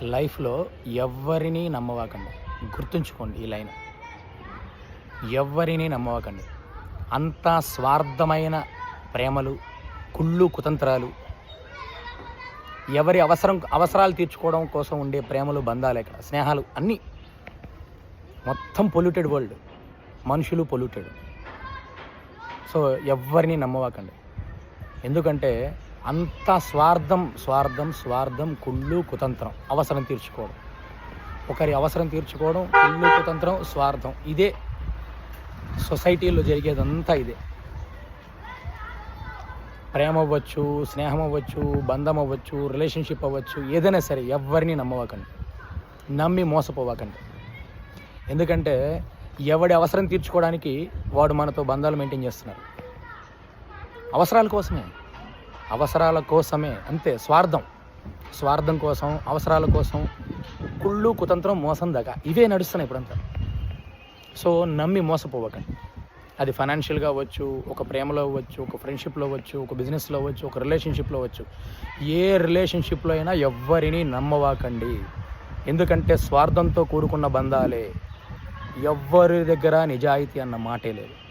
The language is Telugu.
లైఫ్‌లో ఎవ్వరిని నమ్మవాకండి. గుర్తుంచుకోండి ఈ లైన్. ఎవ్వరిని నమ్మవాకండి. అంతా స్వార్థమైన ప్రేమలు, కుళ్ళు కుతంత్రాలు, ఎవరి అవసరాలు తీర్చుకోవడం కోసం ఉండే ప్రేమలు, బంధాలు, ఇక్కడ స్నేహాలు అన్నీ మొత్తం పొల్యూటెడ్ వరల్డ్. మనుషులు పొల్యూటెడ్. సో ఎవ్వరిని నమ్మవాకండి. ఎందుకంటే అంతా స్వార్థం, కుళ్ళు కుతంత్రం. అవసరం తీర్చుకోవడం, ఒకరి అవసరం తీర్చుకోవడం, కుళ్ళు కుతంత్రం, స్వార్థం. ఇదే సొసైటీలో జరిగేదంతా ఇదే. ప్రేమ అవ్వచ్చు, స్నేహం అవ్వచ్చు, బంధం అవ్వచ్చు, రిలేషన్షిప్ అవ్వచ్చు, ఏదైనా సరే ఎవ్వరిని నమ్మవాకండి. నమ్మి మోసపోవాకండి. ఎందుకంటే ఎవడి అవసరం తీర్చుకోవడానికి వాడు మనతో బంధాలు మెయింటైన్ చేస్తున్నారు. అవసరాల కోసమే అంతే. స్వార్థం కోసం, అవసరాల కోసం, కుళ్ళు కుతంత్రం, మోసం దాకా ఇవే నడుస్తున్నాయి ఇప్పుడంతా. సో నమ్మి మోసపోవకండి. అది ఫైనాన్షియల్గా అవ్వచ్చు, ఒక ప్రేమలో అవ్వచ్చు, ఒక ఫ్రెండ్షిప్లో అవ్వచ్చు, ఒక బిజినెస్లో అవ్వచ్చు, ఒక రిలేషన్షిప్లో అవ్వచ్చు. ఏ రిలేషన్షిప్లో అయినా ఎవ్వరిని నమ్మవాకండి. ఎందుకంటే స్వార్థంతో కూడుకున్న బంధాలే. ఎవ్వరి దగ్గర నిజాయితీ అన్న మాటే లేదు.